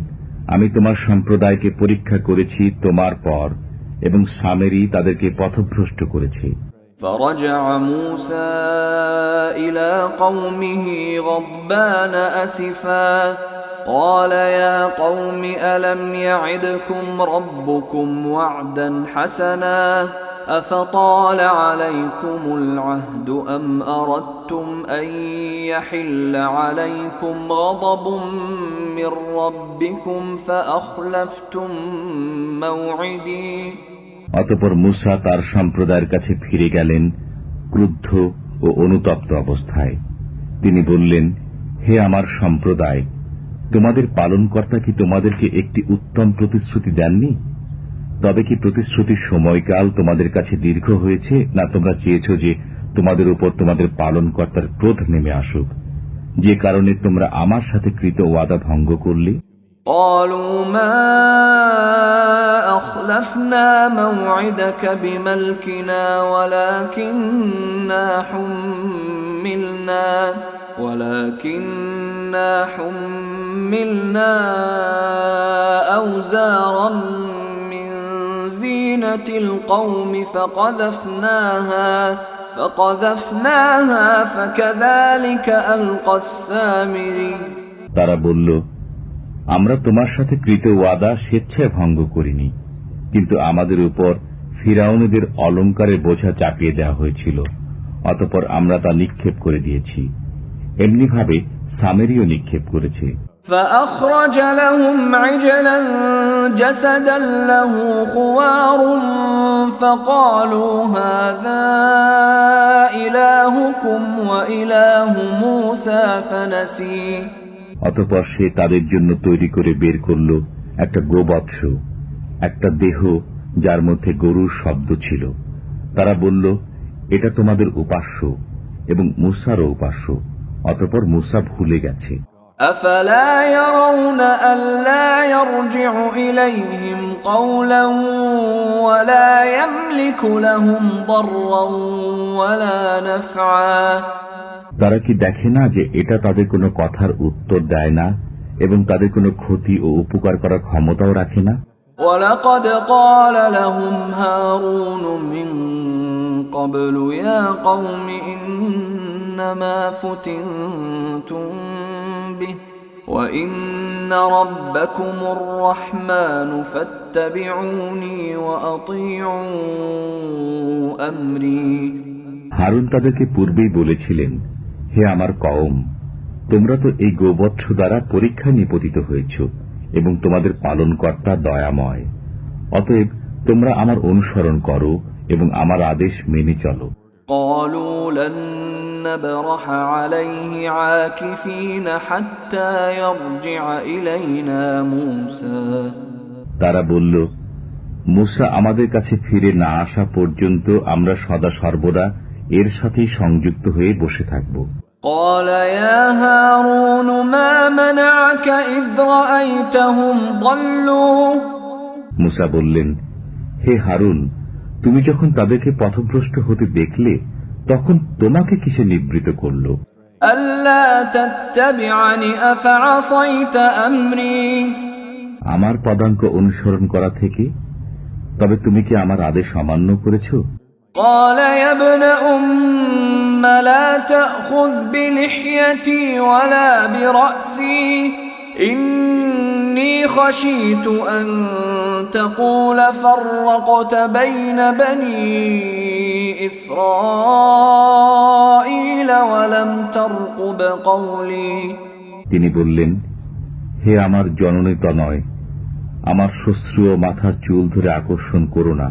Speaker 2: আমি তোমার সম্প্রদায়কে পরীক্ষা করেছি তোমার পর এবং সামেরী তাদেরকে পথভ্রষ্ট করেছে।
Speaker 1: فرجع موسى إلى قومه غضبان أسفا قال يا قوم ألم يعدكم ربكم وعدا حسنا أفطال عليكم العهد أم أردتم أن يحل عليكم غضب من ربكم فأخلفتم موعدي।
Speaker 2: অতঃপর মুসা তার সম্প্রদায়ের কাছে ফিরে গেলেন ক্রুদ্ধ ও অনুতপ্ত অবস্থায়। তিনি বললেন, হে আমার সম্প্রদায়, তোমাদের পালনকর্তা কি তোমাদেরকে একটি উত্তম প্রতিশ্রুতি দেননি? তবে কি প্রতিশ্রুতির সময়কাল তোমাদের কাছে দীর্ঘ হয়েছে, না তোমরা চেয়েছ যে তোমাদের উপর তোমাদের পালনকর্তার ক্রোধ নেমে আসুক, যে কারণে তোমরা আমার সাথে কৃত ওয়াদা ভঙ্গ করলে?
Speaker 1: قالوا ما أخلفنا موعدك بملكنا ولكننا حملنا أوزارا من زينة القوم فقذفناها فكذلك ألقى السامري।
Speaker 2: তারা বলল, আমরা তোমার সাথে কৃত ওয়াদা স্বেচ্ছায় ভঙ্গ করিনি, কিন্তু আমাদের উপর ফিরাউনদের অলংকারের বোঝা চাপিয়ে দেওয়া হয়েছিল, অতঃপর আমরা তা নিক্ষেপ করে দিয়েছি। এমনি ভাবে সামেরীও নিক্ষেপ করেছে।
Speaker 1: فأخرج لهم عجلا جسدا له خوار فقالوا هذا إلهكم وإله موسى فنسي।
Speaker 2: অতঃপর সে তাদের জন্য তৈরি করে বের করল একটা গোবৎস, একটা দেহ যার মধ্যে গরুর শব্দ ছিল। তারা বলল, এটা তোমাদের উপাস্য এবং মূসারও উপাস্য। অতঃপর মূসা ভুলে গেছে।
Speaker 1: أفلا يرون ألا يرجع إليهم قولا ولا يملك لهم ضرا ولا نفعا
Speaker 2: তারা কি দেখে না যে এটা তাদের কোনো কথার উত্তর দেয় না এবং তাদের কোনো ক্ষতি ও উপকার করার ক্ষমতাও রাখে না?
Speaker 1: ولقد قال لهم هارون من قبل يا قوم إنما فتنتم به وإن ربكم الرحمن فاتبعوني وأطيعوا أمري
Speaker 2: হারুন তাদেরকে পূর্বেই বলেছিলেন, হে আমার কওম, তোমরা তো এই গোবৎস দ্বারা পরীক্ষায় নিপতিত হয়েছ এবং তোমাদের পালনকর্তা দয়াময়। অতএব তোমরা আমার অনুসরণ করো এবং আমার আদেশ মেনে চলো।
Speaker 1: قالوا لن نبرح عليه عاكفين حتى يرجع إلينا موسى
Speaker 2: তারা বলল, মুসা আমাদের কাছে ফিরে না আসা পর্যন্ত আমরা সদা সর্বদা এর সাথেই সংযুক্ত হয়ে বসে থাকব।
Speaker 1: قال يا هارون ما منعك إذ رأيتهم ضلوا
Speaker 2: মুসা বললেন, হে হারুন, তুমি যখন তাদেরকে পথভ্রষ্ট হতে দেখলে তখন তোমাকে কিসে নিবৃত করল?
Speaker 1: ألا تتبعني أفعصيت أمري
Speaker 2: আমার পদাঙ্ক অনুসরণ করা থেকে? তবে তুমি কি আমার আদেশ অমান্য করেছ?
Speaker 1: قال يا ابن أم لا تأخذ بلحيتي ولا برأسي إني خشيت أن تقول فرقت بين بني إسرائيل ولم ترقب قولي
Speaker 2: তিনি বললেন, হে আমার জননী তনয়, আমার শ্বশ্রু ও মাথার চুল ধরে আকর্ষণ করো না।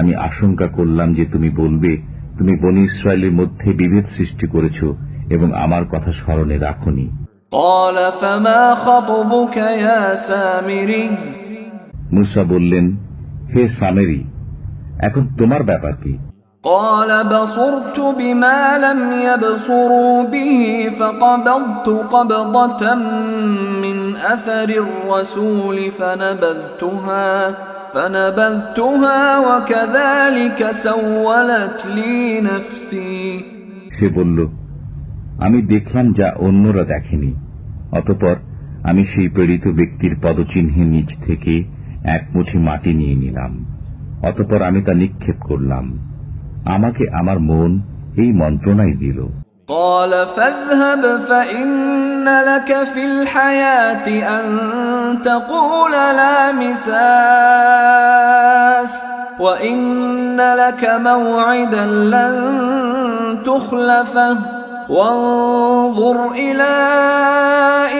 Speaker 2: আমি আশঙ্কা করলাম যে তুমি বলবে তুমি বনী ইসরায়েলের মধ্যে বিভেদ সৃষ্টি করেছ এবং আমার কথা স্মরণে রাখনি।
Speaker 1: قال فما خطبك يا سامري
Speaker 2: মুসা বললেন, হে সামেরি, এখন তোমার ব্যাপার কি?
Speaker 1: قال بصرت بما لم يبصروا به فقبضت قبضة من أثر الرسول فنبذتها وكذلك سولت لي نفسي
Speaker 2: সে বলল, আমি দেখলাম যা অন্যরা দেখেনি। অতঃপর আমি সেই প্রেরিত ব্যক্তির পদচিহ্নের নিচ থেকে এক মুঠি মাটি নিয়ে নিলাম। অতঃপর আমি তা নিক্ষেপ করলাম। আমাকে আমার মন এই মন্ত্রণাই দিল।
Speaker 1: قال فاذهب فإن لك في الحياة أن تقول لا مساس وإن لك موعدا لن تخلفه وانظر إلى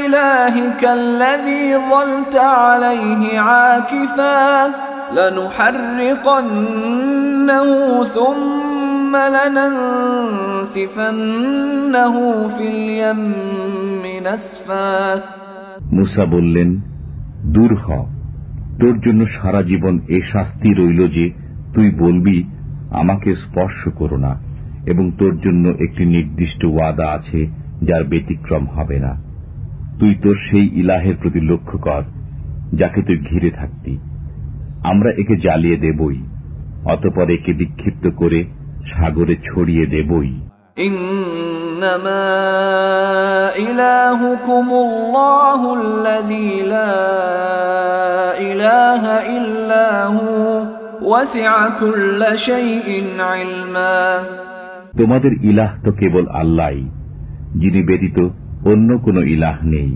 Speaker 1: إلهك الذي ظلت عليه عاكفا لنحرقنه ثم لننسفنه في اليم نسفا
Speaker 2: মুসা বললেন, দূর হ, তোর জন্য সারা জীবন এ শাস্তি রইল যে তুই বলবি আমাকে স্পর্শ করো না, এবং তোর জন্য একটি নির্দিষ্ট ওয়াদা আছে যার ব্যতিক্রম হবে না। তুই তোর সেই ইলাহের প্রতি লক্ষ্য কর যাকে তুই ঘিরে থাকতি। আমরা একে জ্বালিয়ে দেবই, অতঃপর একে বিক্ষিপ্ত করে সাগরে ছড়িয়ে দেবই।
Speaker 1: إنما إلهكم الله الذي لا إله إلا هو وسع كل شيء علما
Speaker 2: তোমাদের ইলাহ তো কেবল আল্লাহই, যিনি ব্যতীত অন্য কোনো ইলাহ নেই।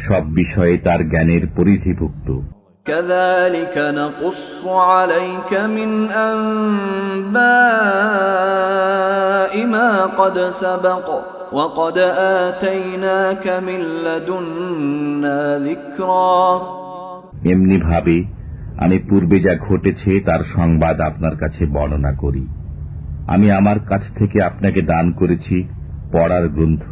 Speaker 2: সব বিষয়ে তার জ্ঞানের পরিধিভুক্ত।
Speaker 1: كذلك نقص عليك من أنباء ما قد سبق وقد آتيناك من لدنا ذكرا
Speaker 2: এমনি ভাবে আমি পূর্বে যা ঘটেছে তার সংবাদ আপনার কাছে বর্ণনা করি। আমি আমার কাছ থেকে আপনাকে দান করেছি পড়ার গ্রন্থ।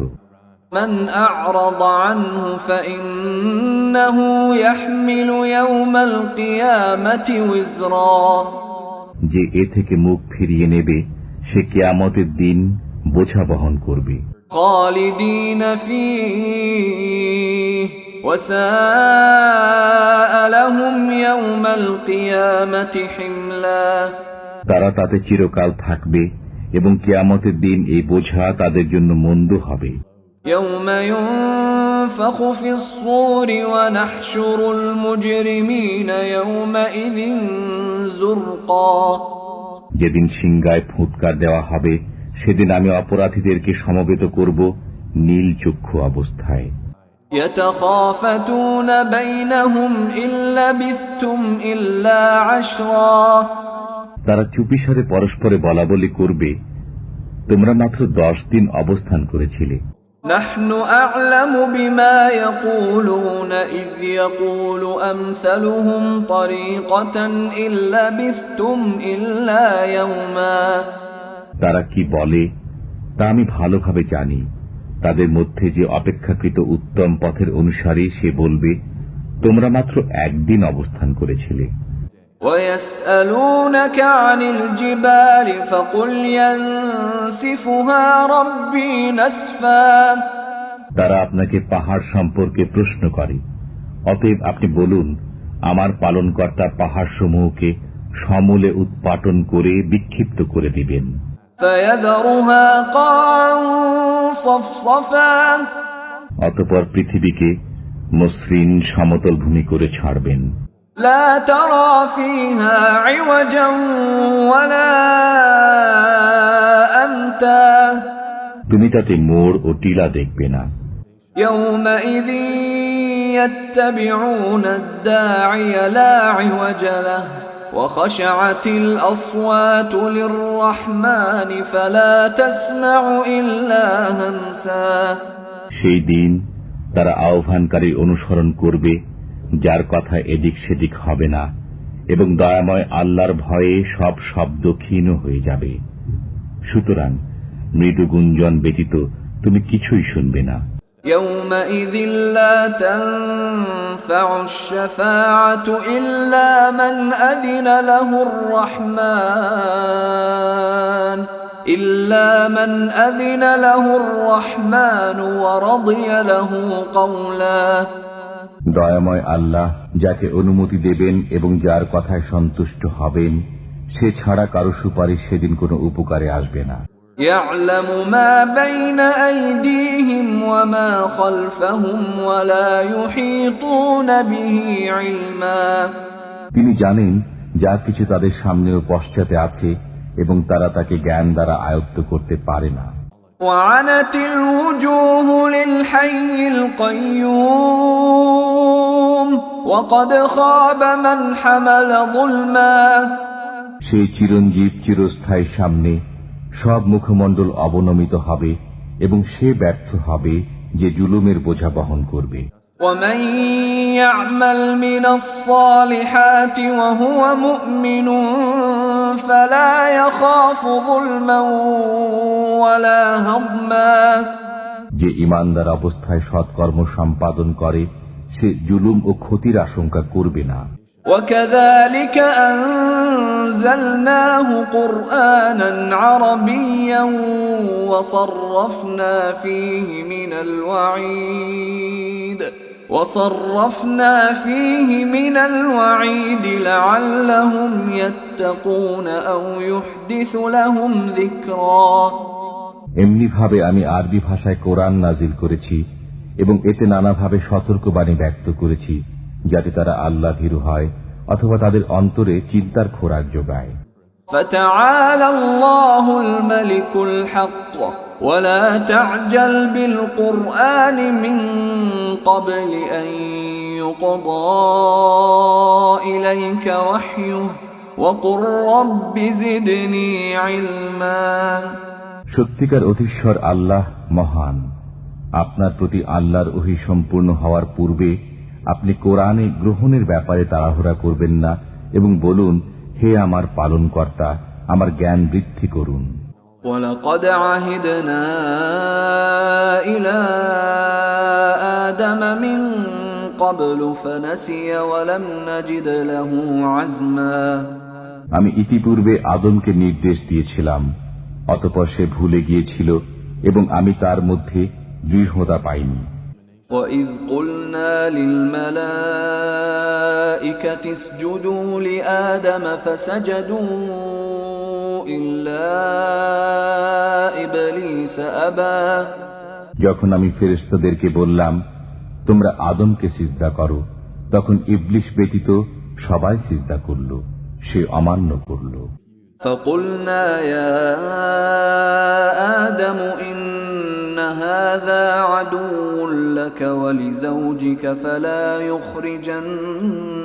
Speaker 1: من أعرض عنه فإنه يحمل يوم القيامة وزرا
Speaker 2: যে এ থেকে মুখ ফিরিয়ে নেবে সে কিয়ামতের দিন বোঝা বহন করবে।
Speaker 1: خالدين فيه وساء لهم يوم القيامة حملا
Speaker 2: তারা তাতে চিরকাল থাকবে এবং কিয়ামতের দিন এই বোঝা তাদের জন্য মন্দ হবে।
Speaker 1: يوم ينفخ في الصور ونحشر المجرمين يومئذ زرقا
Speaker 2: যেদিন সিংহায় ফুৎকার দেওয়া হবে সেদিন আমি অপরাধীদেরকে সমবেত করব নীল চক্ষু অবস্থায়।
Speaker 1: يتخافتون بينهم إن لبثتم إلا عشرا
Speaker 2: তারা চুপিসারে পরস্পরে বলাবলি করবে, তোমরা মাত্র 10 দিন অবস্থান করেছিলে।
Speaker 1: نحن أعلم بما يقولون إذ يقول أمثلهم طريقة إن لبثتم إلا يوما
Speaker 2: তারা কি বলে তা আমি ভালোভাবে জানি। তাদের মধ্যে যে অপেক্ষাকৃত উত্তম পথের অনুসারী সে বলবে, তোমরা মাত্র একদিন অবস্থান করেছিলে।
Speaker 1: ويسألونك عن الجبال فقل ينسفها ربي نسفا
Speaker 2: তারা আপনাকে পাহাড় সম্পর্কে প্রশ্ন করে, অতএব আপনি বলুন, আমার পালনকর্তা পাহাড়সমূহকে সমূলে উৎপাটন করে বিক্ষিপ্ত করে দিবেন।
Speaker 1: فيذرها قاعا صفصفا
Speaker 2: অতঃপর পৃথিবীকে মসৃণ সমতল ভূমি করে ছাড়বেন।
Speaker 1: لا ترى فيها عوجا ولا أمتا
Speaker 2: তুমি তাতে মোড় ও টিলা দেখবে না।
Speaker 1: يومئذ يتبعون الداعي لا عوج له وخشعت الأصوات للرحمن فلا تسمع إلا همسا
Speaker 2: সেই দিন তারা আহ্বানকারী অনুসরণ করবে যার কথা এদিক সেদিক হবে না, এবং দয়াময় আল্লাহর ভয়ে সব শব্দ ক্ষীণ হয়ে যাবে। সুতরাং মৃদু গুঞ্জন ব্যতীত তুমি কিছুই শুনবে না।
Speaker 1: يومئذ لا تنفع الشفاعة إلا من أذن له الرحمن ورضي له قولا
Speaker 2: দয়াময় আল্লাহ যাকে অনুমতি দেবেন এবং যার কথায় সন্তুষ্ট হবেন, সে ছাড়া কারো সুপারিশ সেদিন কোনো উপকারে আসবে না।
Speaker 1: يعلم ما بين أيديهم وما خلفهم ولا يحيطون به علما
Speaker 2: তিনি জানেন যা কিছু তাদের সামনে ও পশ্চাতে আছে এবং তারা তাকে জ্ঞান দ্বারা আয়ত্ত করতে পারে না।
Speaker 1: وعنت الوجوه للحي القيوم وقد خاب من حمل ظلما
Speaker 2: সেই চিরঞ্জীব চিরস্থায়ী সামনে সব মুখমণ্ডল অবনমিত হবে এবং সে ব্যর্থ হবে যে জুলুমের বোঝা বহন করবে।
Speaker 1: ومن يعمل من الصالحات وهو مؤمن فلا يخاف ظلما ولا هضما
Speaker 2: যে ঈমানদার অবস্থায় সৎকর্ম সম্পাদন করে সে জুলুম ও ক্ষতির আশঙ্কা করবে না।
Speaker 1: وكذلك أنزلناه قرآنا عربيا وصرفنا فيه من الوعيد لعلهم يتقون أو يحدث لهم ذكرا
Speaker 2: এমনি ভাবে আমি আরবি ভাষায় কোরআন নাজিল করেছি এবং এতে নানাভাবে সতর্কবাণী ব্যক্ত করেছি যাতে তারা আল্লাহ ভীরু হয় অথবা তাদের অন্তরে চিন্তার খোরাক যোগায়।
Speaker 1: فتعالى الله الملك الحق ولا تعجل بالقرآن من قبل أن يقضى إليك وحيه وقل رب زدني علما
Speaker 2: সত্যিকার অধীশ্বর আল্লাহ মহান। আপনার প্রতি আল্লাহর ওহী সম্পূর্ণ হওয়ার পূর্বে আপনি কোরআনে গ্রহণের ব্যাপারে তাড়াহুড়া করবেন না এবং বলুন, হে আমার পালনকর্তা, আমার জ্ঞান বৃদ্ধি করুন।
Speaker 1: وَلَقَدْ عَهِدْنَا إِلَى آدَمَ مِنْ قَبْلُ فَنَسِيَ وَلَمْ نَجِدْ لَهُ عَزْمًا
Speaker 2: আমি ইতিপূর্বে আদমকে নির্দেশ দিয়েছিলাম, অতঃপর সে ভুলে গিয়েছিল এবং আমি তার মধ্যে দৃঢ়তা পাইনি।
Speaker 1: وَإِذْ قُلْنَا لِلْمَلَائِكَةِ اسْجُدُوا لِآدَمَ فَسَجَدُوا إِلَّا إِبْلِيسَ أَبَى
Speaker 2: যখন আমি ফেরেশতাদেরকে বললাম তোমরা আদমকে সিজদা করো, তখন ইবলিস ব্যতীত সবাই সিজদা করল, সে অমান্য করল।
Speaker 1: فَقُلْنَا يَا آدَمُ إِنَّ هَذَا عَدُوٌّ لَكَ وَلِزَوْجِكَ فَلَا يُخْرِجَنَّكُمَا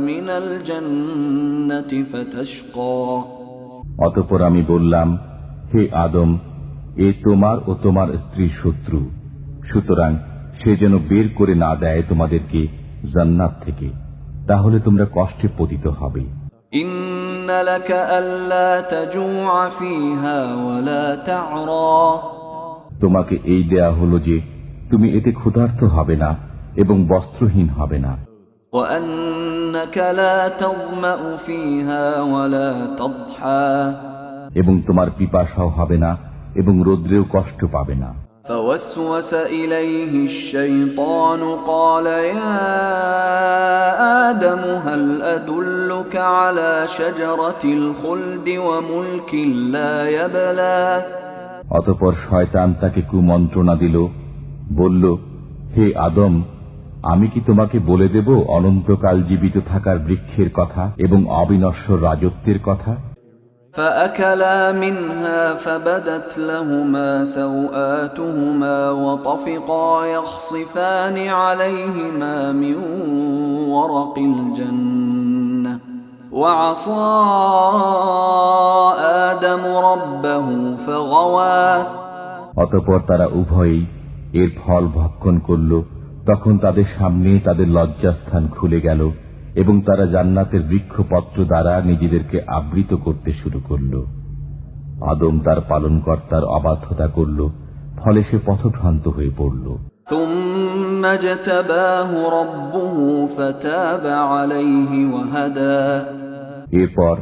Speaker 1: مِنَ الْجَنَّةِ فَتَشْقَى
Speaker 2: অতঃপর আমি বললাম, হে আদম, এ তোমার ও তোমার স্ত্রীর শত্রু, সুতরাং সে যেন বের করে না দেয় তোমাদেরকে জান্নাত থেকে, তাহলে তোমরা কষ্টে পতিত হবে।
Speaker 1: إِنَّ لَكَ أَلَّا تَجُوعَ فِيهَا وَلَا تَعْرَى
Speaker 2: তোমাকে এই দেয়া হলো যে তুমি এতে ক্ষুধার্ত হবে না এবং বস্ত্রহীন হবে না।
Speaker 1: وَأَنَّكَ لَا تَظْمَأُ فِيهَا وَلَا تَضْحَى
Speaker 2: এবং তোমার পিপাসাও হবে না এবং রৌদ্রেও কষ্ট পাবে না।
Speaker 1: فوسوس إليه الشيطان قال يا آدم هل أدلك على شجرة الخلد وملك لا يبلى
Speaker 2: অতঃপর শয়তান তাকে কুমন্ত্রণা দিল, বলল, হে আদম, আমি কি তোমাকে বলে দেব অনন্তকাল জীবিত থাকার বৃক্ষের কথা এবং অবিনশ্বর রাজত্বের কথা?
Speaker 1: فأكلا منها فبدت لهما سوآتهما وطفقا يخصفان عليهما من ورق الجنة وعصى آدم ربه فغوى
Speaker 2: অতঃপর তারা উভয়েই এর ফল ভক্ষণ করল। তখন তাদের সামনে তাদের লজ্জাস্থান খুলে গেল এবং তারা জান্নাতের বৃক্ষপত্র দ্বারা নিজেদেরকে আবৃত করতে শুরু করল। আদম তার পালনকর্তার অবাধ্যতা করল, ফলে সে পথভ্রান্ত হয়ে পড়ল।
Speaker 1: ثم اجتباه ربه فتاب عليه وهدى
Speaker 2: এরপর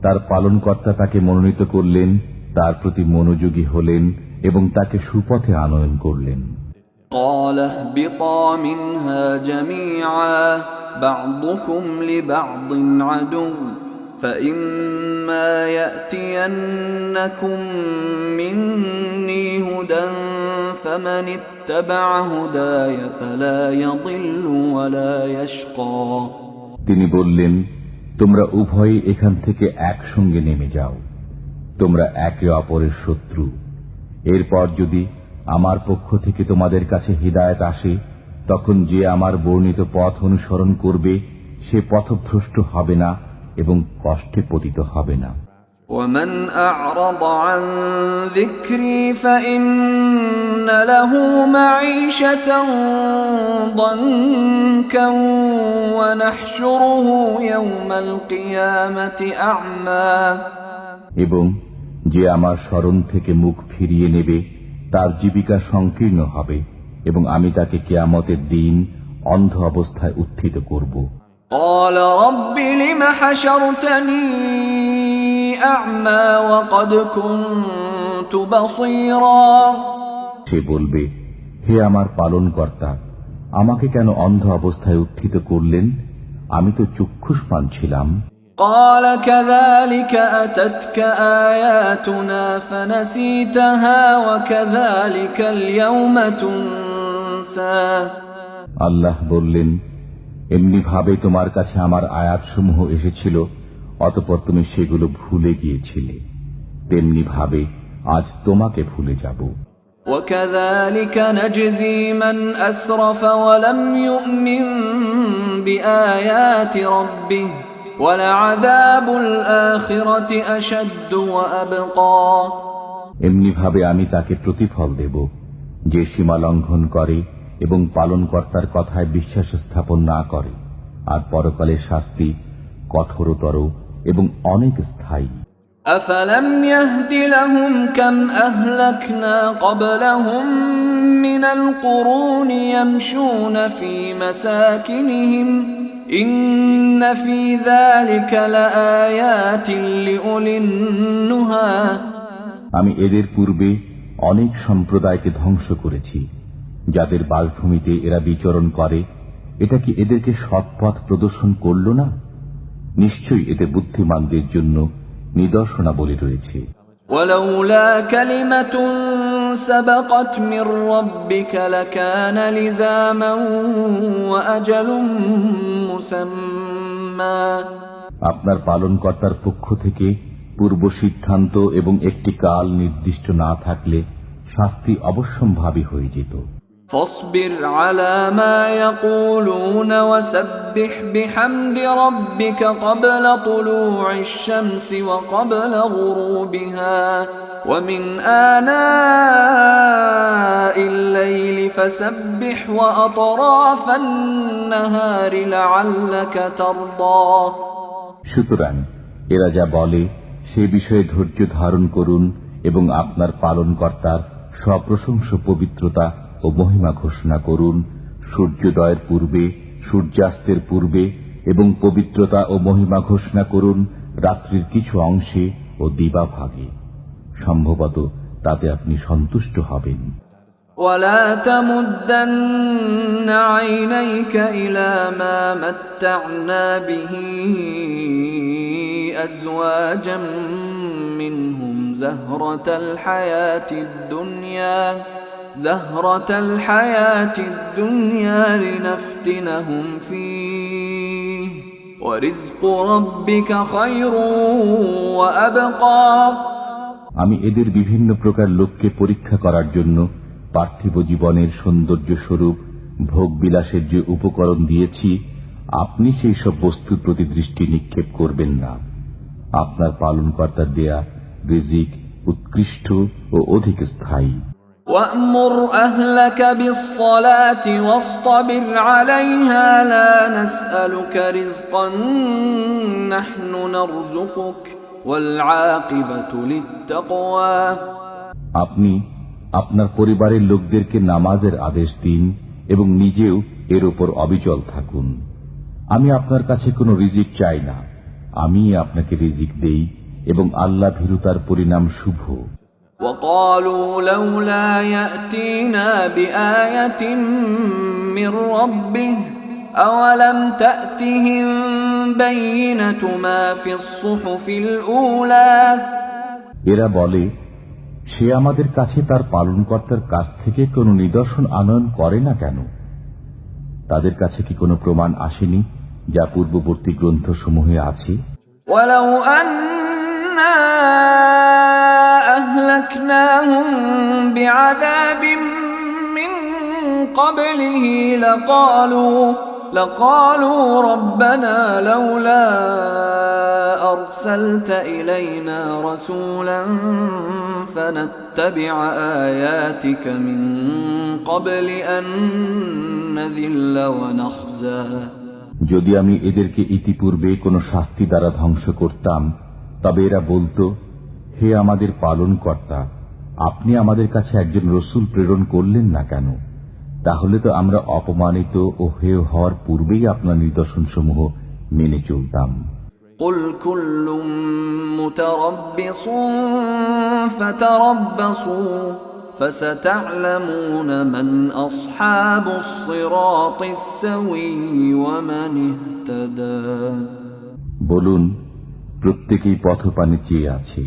Speaker 2: তার পালনকর্তা তাকে মনোনীত করলেন, তার প্রতি মনোযোগী হলেন এবং তাকে সুপথে আনয়ন করলেন।
Speaker 1: قال اهبطا منها جميعا بعضكم لبعض عدو فإما يأتينكم مني هدى فمن اتبع هداي فلا يضل ولا يشقى
Speaker 2: তিনি বললেন, তোমরা উভয়ে এখান থেকে একসঙ্গে নেমে যাও, তোমরা একে অপরের শত্রু। এরপর যদি আমার পক্ষ থেকে তোমাদের কাছে হিদায়াত আসে, তখন যে আমার বর্ণিত পথ অনুসরণ করবে সে পথভ্রষ্ট হবে না এবং কষ্টে পতিত হবে না।
Speaker 1: ومن أعرض عن ذكري فإن له معيشة ضنكا ونحشره يوم القيامة أعمى
Speaker 2: এবং যে আমার স্মরণ থেকে মুখ ফিরিয়ে নেবে তার জীবিকা সংকীর্ণ হবে এবং আমি তাকে কিয়ামতের দিন অন্ধ অবস্থায় উত্থিত করব।
Speaker 1: قال رب لم حشرتني أعمى وقد كنت بصيرا
Speaker 2: সে বলবে, হে আমার পালনকর্তা, আমাকে কেন অন্ধ অবস্থায় উত্থিত করলেন? আমি তো চক্ষুষ্মান ছিলাম।
Speaker 1: قال كذلك أتتك آياتنا فنسيتها وكذلك اليوم تنسى
Speaker 2: আল্লাহ বললেন, এমনি ভাবে তোমার কাছে আমার আয়াতসমূহ এসেছিল, অতঃপর তুমি সেগুলো ভুলে গিয়েছিলে, তেমনি ভাবে আজ তোমাকে ভুলে যাব।
Speaker 1: وكذلك نجزي من أسرف ولم يؤمن بآيات ربه ولعذاب الآخرة أشد وأبقى
Speaker 2: এমনি ভাবে আমি তাকে প্রতিফল দেব যে সীমা লঙ্ঘন করে এবং পালনকর্তার কথায় বিশ্বাস স্থাপন না করে, আর পরকালের শাস্তি কঠোরতর এবং অনেক স্থায়ী।
Speaker 1: أفلم يهد لهم كم أهلكنا قبلهم من القرون يمشون في مساكنهم إن في ذلك لآيات لأولي النهى
Speaker 2: আমি এদের পূর্বে অনেক সম্প্রদায়কে ধ্বংস করেছি, যাদের বাসভূমিতে এরা বিচরণ করে। এটা কি এদেরকে সৎপথ প্রদর্শন করল না? নিশ্চয়ই এতে বুদ্ধিমানদের জন্য নিদর্শনাবলী রয়েছে।
Speaker 1: ولولا كلمة سبقت من ربك لكان لزاما وأجل مسمى।
Speaker 2: আপনার পালনকর্তার পক্ষ থেকে পূর্ব সিদ্ধান্ত এবং একটি কাল নির্দিষ্ট না থাকলে শাস্তি অবশ্যম্ভাবী হয়ে যেত।
Speaker 1: فاصبر على ما يقولون وسبح بحمد ربك قبل طلوع الشمس وقبل غروبها ومن آناء الليل فسبح وأطراف النهار لعلك ترضى।
Speaker 2: সুতরাং এরা যা বলে সে বিষয়ে ধৈর্য ধারণ করুন এবং আপনার পালনকর্তার সপ্রশংস পবিত্রতা ও মহিমা ঘোষণা করুন সূর্যোদয়ের পূর্বে, সূর্যাস্তের পূর্বে, এবং পবিত্রতা ও মহিমা ঘোষণা করুন রাত্রির কিছু অংশে ও দিবাভাগে। সম্ভবত তাতে আপনি সন্তুষ্ট হবেন।
Speaker 1: ولا تمدن عينيك إلى ما متعنا به أزواجا منهم زهرة الحياة الدنيا لنفتنهم فيه ورزق ربك خير وأبقى।
Speaker 2: আমি এদের বিভিন্ন প্রকার লোককে পরীক্ষা করার জন্য পার্থিব জীবনের সৌন্দর্য স্বরূপ ভোগ বিলাসের যে উপকরণ দিয়েছি, আপনি সেই সব বস্তুর প্রতি দৃষ্টি নিক্ষেপ করবেন না। আপনার পালনকর্তার দেয়া রিজিক উৎকৃষ্ট ও অধিক স্থায়ী।
Speaker 1: وأمر أهلك بالصلاة واصطبر عليها لا نسألك رزقا نحن نرزقك والعاقبة للتقوى।
Speaker 2: আপনি আপনার পরিবারের লোকদেরকে নামাজের আদেশ দিন এবং নিজেও এর উপর অবিচল থাকুন। আমি আপনার কাছে কোনো রিজিক চাই না, আমি আপনাকে রিজিক দেই এবং আল্লাহ ভীরুতার পরিণাম শুভ।
Speaker 1: وقالوا لولا يأتينا بآية من ربه أولم تأتهم بينة ما في الصحف الأولى।
Speaker 2: এরা বলে, সে আমাদের কাছে তার পালনকর্তার কাছ থেকে কোনো নিদর্শন আনয়ন করে না কেন? তাদের কাছে কি কোনো প্রমাণ আসেনি যা পূর্ববর্তী গ্রন্থসমূহে আছে?
Speaker 1: ولو أنا أهلكناهم بعذاب من قبله لقالوا ربنا لولا أرسلت إلينا رسولا فنتبع آياتك من قبل أن نذل ونخزى।
Speaker 2: যদি আমি এদেরকে ইতিপূর্বে কোনো শাস্তি দ্বারা ধ্বংস করতাম, তবে এরা বলতো, হে আমাদের পালনকর্তা, আপনি আমাদের কাছে একজন রসুল প্রেরণ করলেন না কেন? তাহলে তো আমরা অপমানিত ও হেয় হওয়ার পূর্বেই আপনার নিদর্শনসমূহ মেনে চলতাম।
Speaker 1: قل كل متربص فتربصوا فستعلمون من أصحاب الصراط السوي ومن اهتدى।
Speaker 2: বলুন, প্রত্যেকেই পথপানে চেয়ে আছে,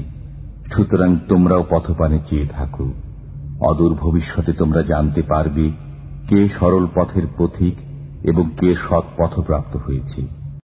Speaker 2: সুতরাং তোমরাও পথপানে চেয়ে থাকো। অদূর ভবিষ্যতে তোমরা জানতে পারবে কে সরল পথের পথিক এবং কে সৎ পথপ্রাপ্ত হয়েছে।